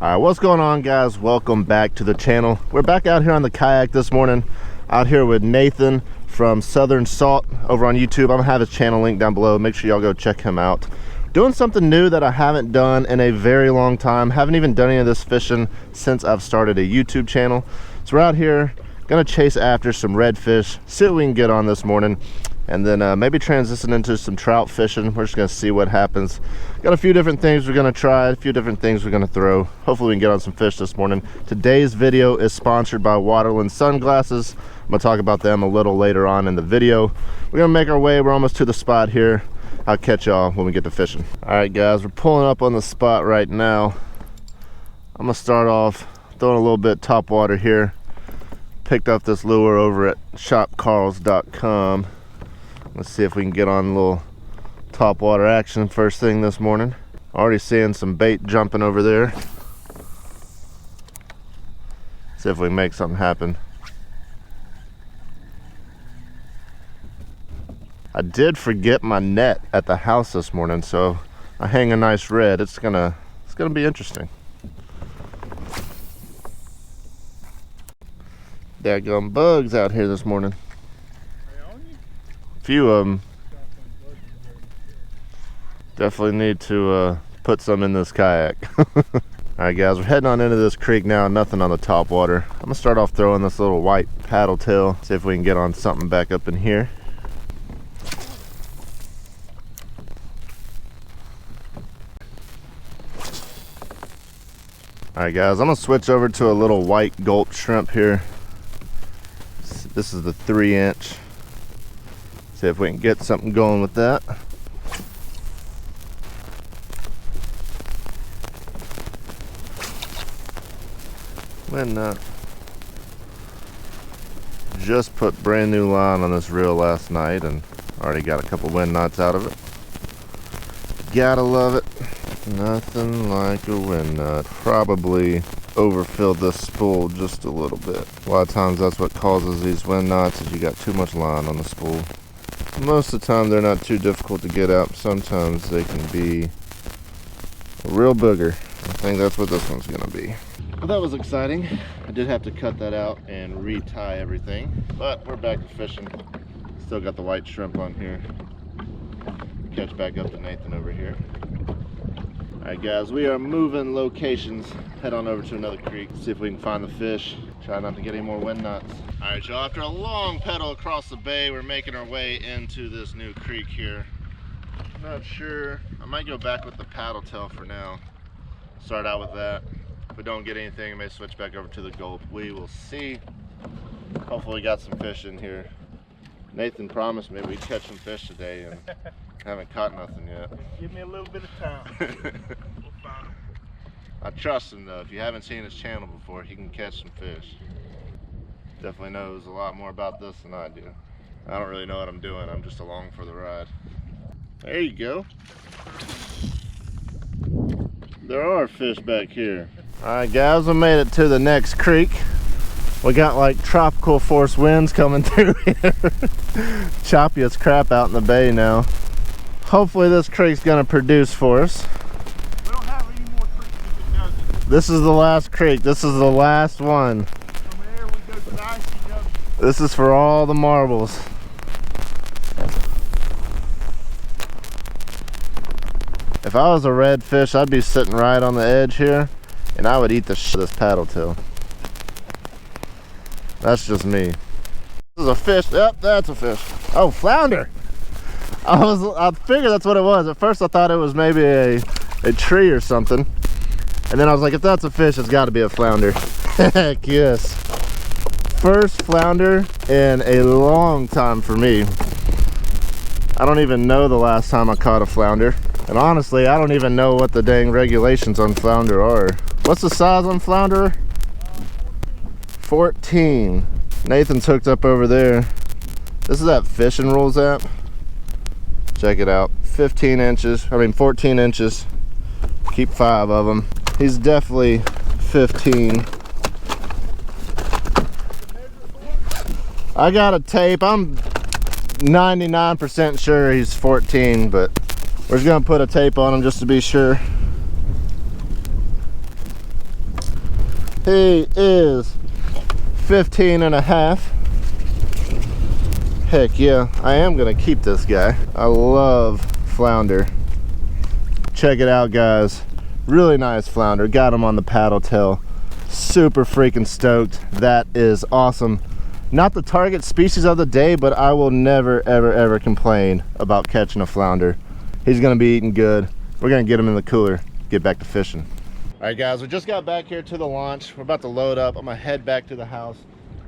All right, what's going on, guys? Welcome back to the channel. We're back out here on the kayak this morning, out here with Nathan from Southern Salt over on YouTube. I'm gonna have his channel link down below. Make sure y'all go check him out. Doing something new that I haven't done in a very long time. Haven't even done any of this fishing since I've started a YouTube channel. So we're out here gonna chase after some redfish, see what we can get on this morning, and then maybe transition into some trout fishing. We're just gonna see what happens. Got a few different things we're gonna try, a few different things we're gonna throw. Hopefully we can get on some fish this morning. Today's video is sponsored by Waterland Sunglasses. I'm gonna talk about them a little later on in the video. We're gonna make our way, we're almost to the spot here. I'll catch y'all when we get to fishing. All right, guys, we're pulling up on the spot right now. I'm gonna start off throwing a little bit top water here. Picked up this lure over at shopcarls.com. Let's see if we can get on a little top water action first thing this morning. Already seeing some bait jumping over there. See if we can make something happen. I did forget my net at the house this morning, so I hang a nice red. It's gonna be interesting. Daggum bugs out here this morning. A few of them. Definitely need to put some in this kayak. Alright, guys, we're heading on into this creek now. Nothing on the top water. I'm gonna start off throwing this little white paddle tail. See if we can get on something back up in here. Alright, guys, I'm gonna switch over to a little white gulp shrimp here. This is the 3-inch. See if we can get something going with that. When just put brand new line on this reel last night and already got a couple wind knots out of it. Gotta love it. Nothing like a wind knot. Probably overfilled this spool just a little bit. A lot of times that's what causes these wind knots, is you got too much line on the spool. Most of the time they're not too difficult to get out. Sometimes they can be a real booger. I think that's what this one's gonna be. Well, that was exciting. I did have to cut that out and retie everything, but we're back to fishing. Still got the white shrimp on here. Catch back up to Nathan over here. Alright, guys, we are moving locations. Head on over to another creek, see if we can find the fish. Try not to get any more wind knots. Alright, y'all, after a long pedal across the bay, we're making our way into this new creek here. Not sure. I might go back with the paddle tail for now. Start out with that. If we don't get anything, I may switch back over to the gulp. We will see. Hopefully we got some fish in here. Nathan promised me we'd catch some fish today, and haven't caught nothing yet. Give me a little bit of time. We'll find them. I trust him though. If you haven't seen his channel before, he can catch some fish. Definitely knows a lot more about this than I do. I don't really know what I'm doing. I'm just along for the ride. There you go. There are fish back here. Alright, guys, we made it to the next creek. We got like tropical force winds coming through here. Choppy as crap out in the bay now. Hopefully this creek's gonna produce for us. We don't have any more creeks if it doesn't. This is the last creek. This is the last one. From there we go to the ICW. This is for all the marbles. If I was a redfish, I'd be sitting right on the edge here, and I would eat this paddle tail. That's just me. This is a fish. Yep, that's a fish. Oh, flounder. I figured that's what it was. At first I thought it was maybe a tree or something. And then I was like, if that's a fish, it's gotta be a flounder. Heck yes. First flounder in a long time for me. I don't even know the last time I caught a flounder. And honestly, I don't even know what the dang regulations on flounder are. What's the size on flounder? 14. Nathan's hooked up over there. This is that Fishing Rules app. Check it out. 14 inches. Keep 5 of them. He's definitely 15. I got a tape. I'm 99% sure he's 14, but we're just gonna put a tape on him just to be sure. He is 15 and a half. Heck yeah, I am gonna keep this guy. I love flounder. Check it out, guys. Really nice flounder. Got him on the paddle tail. Super freaking stoked. That is awesome. Not the target species of the day, but I will never, ever, ever complain about catching a flounder. He's gonna be eating good. We're gonna get him in the cooler, get back to fishing. All right, guys, we just got back here to the launch. We're about to load up. I'm gonna head back to the house.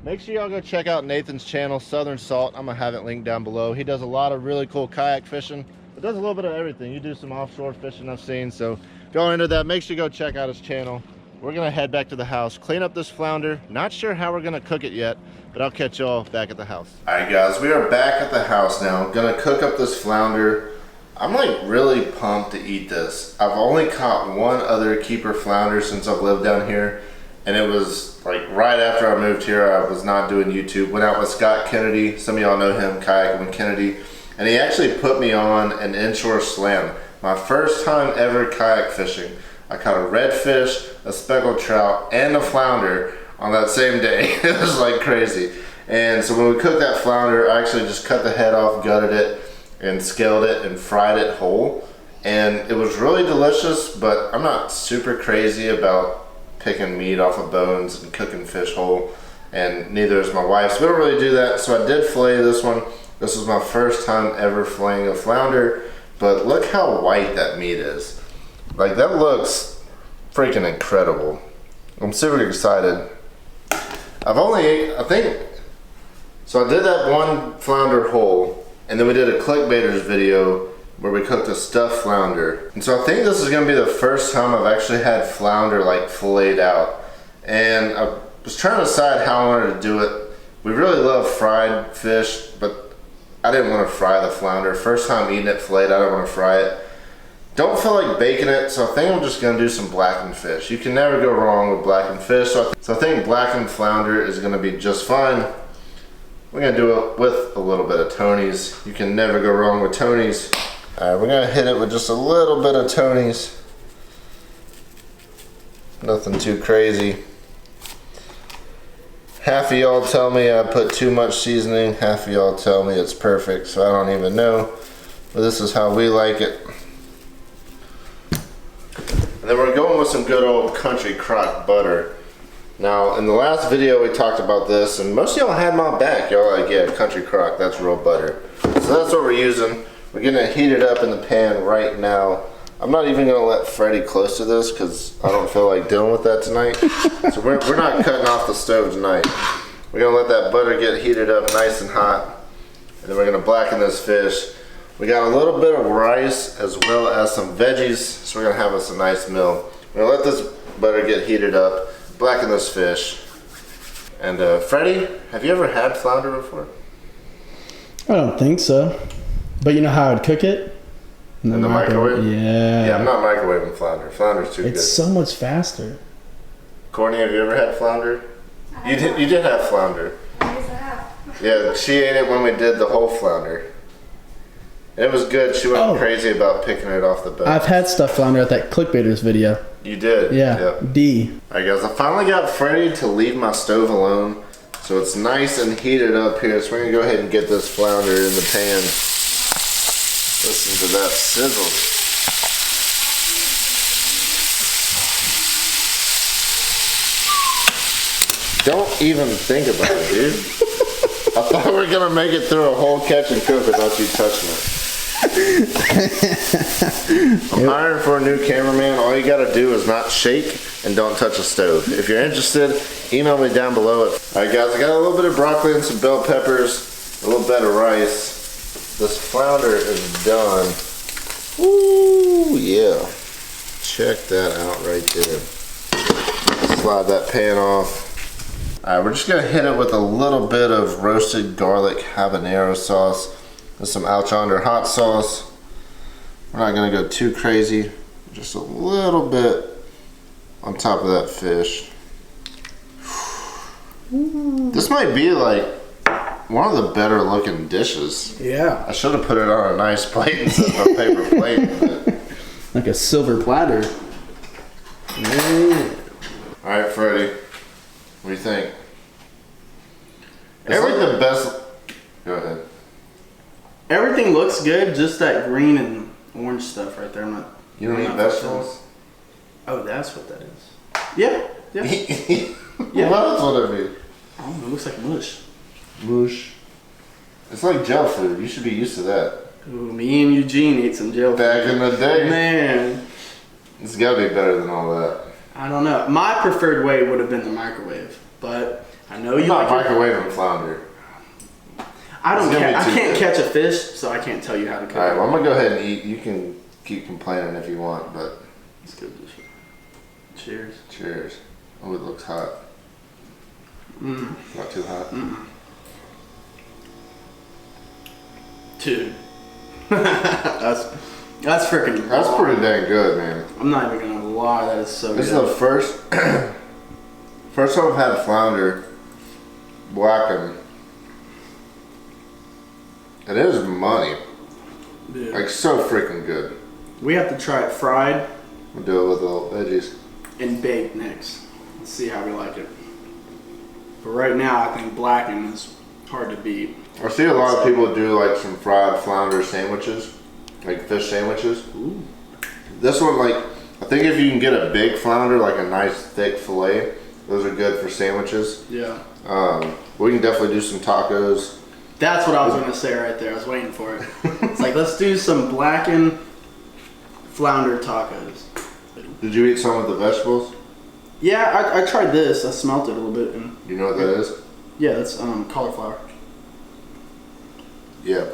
Make sure y'all go check out Nathan's channel, Southern Salt. I'm gonna have it linked down below. He does a lot of really cool kayak fishing, but does a little bit of everything. You do some offshore fishing I've seen, so go into that. Make sure you go check out his channel. We're gonna head back to the house, clean up this flounder. Not sure how we're gonna cook it yet, but I'll catch y'all back at the house. All right, guys, we are back at the house now. Gonna cook up this flounder. I'm like really pumped to eat this. I've only caught one other keeper flounder since I've lived down here, and it was like right after I moved here. I was not doing YouTube. Went out with Scott Kennedy. Some of y'all know him, kayaking with Kennedy, and he actually put me on an inshore slam. My first time ever kayak fishing. I caught a redfish, a speckled trout, and a flounder on that same day. It was like crazy. And so when we cooked that flounder, I actually just cut the head off, gutted it, and scaled it and fried it whole. And it was really delicious, but I'm not super crazy about picking meat off of bones and cooking fish whole. And neither is my wife, so we don't really do that. So I did fillet this one. This was my first time ever filleting a flounder, but look how white that meat is. Like, that looks freaking incredible. I'm super excited. I did that one flounder whole, and then we did a clickbaiters video where we cooked a stuffed flounder. And so I think this is gonna be the first time I've actually had flounder like filleted out. And I was trying to decide how I wanted to do it. We really love fried fish, but I didn't want to fry the flounder. First time eating it filleted, I don't want to fry it. Don't feel like baking it, so I think I'm just gonna do some blackened fish. You can never go wrong with blackened fish, so I think blackened flounder is gonna be just fine. We're gonna do it with a little bit of Tony's. You can never go wrong with Tony's. All right, we're gonna hit it with just a little bit of Tony's. Nothing too crazy. Half of y'all tell me I put too much seasoning, half of y'all tell me it's perfect, so I don't even know. But this is how we like it. And then we're going with some good old country crock butter. Now, in the last video we talked about this, and most of y'all had my back. Y'all like, yeah, country crock, that's real butter. So that's what we're using. We're gonna heat it up in the pan right now. I'm not even gonna let Freddie close to this because I don't feel like dealing with that tonight. So we're not cutting off the stove tonight. We're gonna let that butter get heated up nice and hot. And then we're gonna blacken this fish. We got a little bit of rice as well as some veggies, so we're gonna have us a nice meal. We're gonna let this butter get heated up, blacken this fish. And Freddie, have you ever had flounder before? I don't think so. But you know how I'd cook it? In the microwave? Yeah. Yeah, I'm not microwaving flounder. Flounder's too good. It's so much faster. Courtney, have you ever had flounder? You did have flounder. Yes, I have. Yeah, she ate it when we did the whole flounder. And it was good. She went crazy about picking it off the boat. I've had stuffed flounder at that clickbaiters video. You did? Yeah. D. Alright guys, I finally got Freddie to leave my stove alone. So it's nice and heated up here. So we're going to go ahead and get this flounder in the pan. Listen to that sizzle. Don't even think about it, dude. I thought we were going to make it through a whole catch and cook without you touching it. I'm hiring for a new cameraman. All you gotta do is not shake and don't touch a stove. If you're interested, email me down below. Alright guys, I got a little bit of broccoli and some bell peppers, a little bit of rice. This flounder is done. Ooh, yeah. Check that out right there. Slide that pan off. Alright, we're just gonna hit it with a little bit of roasted garlic habanero sauce. With some Alchandra hot sauce. We're not gonna go too crazy, just a little bit on top of that fish. This might be like one of the better looking dishes. Yeah. I should have put it on a nice plate instead of a paper plate. But... like a silver platter. Alright, Freddie. What do you think? It's like the best. Go ahead. Everything looks good, just that green and orange stuff right there. You don't eat vegetables? Oh, that's what that is. Yeah. Yeah. What else would it be? I don't know, it looks like mush. Mush. It's like gel food. You should be used to that. Ooh, me and Eugene ate some gel Back food. in the day. Man. It's gotta be better than all that. I don't know. My preferred way would have been the microwave, but I know you not like microwaving flounder. I can't catch a fish, so I can't tell you how to cook. All right, well, I'm gonna go ahead and eat. You can keep complaining if you want, but let's go. Cheers. Cheers. Oh, it looks hot. Not too hot. Dude, that's freaking. That's pretty dang good, man. I'm not even gonna lie, that is so good. This is the first time I've had flounder blackened. It is money. Dude. Like so freaking good. We have to try it fried. We'll do it with the little veggies. And baked next. Let's see how we like it. But right now, I think blackened is hard to beat. I see a lot of people do like some fried flounder sandwiches, like fish sandwiches. Ooh. This one, like, I think if you can get a big flounder, like a nice thick fillet, those are good for sandwiches. Yeah. We can definitely do some tacos. That's what I was gonna say right there. I was waiting for it. It's like, let's do some blackened flounder tacos. Did you eat some of the vegetables? Yeah, I tried this. I smelt it a little bit. And You know what that is? yeah, that's cauliflower. Yeah.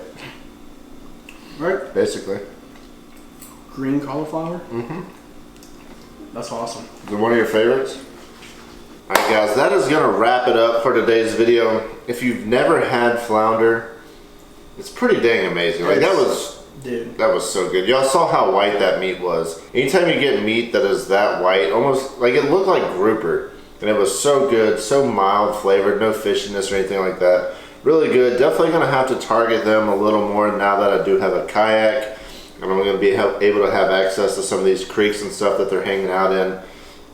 Right? Basically. Green cauliflower? Mm-hmm. That's awesome. Is it one of your favorites? Alright guys, that is going to wrap it up for today's video. If you've never had flounder, it's pretty dang amazing. Like that was so good. Y'all saw how white that meat was. Anytime you get meat that is that white, almost like it looked like grouper. And it was so good, so mild flavored, no fishiness or anything like that. Really good. Definitely going to have to target them a little more now that I do have a kayak. And I'm going to be able to have access to some of these creeks and stuff that they're hanging out in.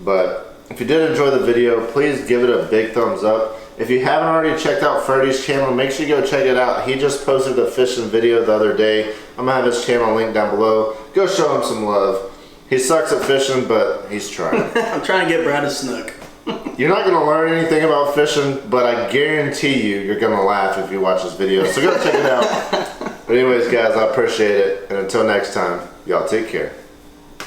But if you did enjoy the video, please give it a big thumbs up. If you haven't already checked out Ferdy's channel, make sure you go check it out. He just posted a fishing video the other day. I'm going to have his channel linked down below. Go show him some love. He sucks at fishing, but he's trying. I'm trying to get Brad a snook. You're not going to learn anything about fishing, but I guarantee you're going to laugh if you watch this video. So go check it out. But anyways, guys, I appreciate it. And until next time, y'all take care.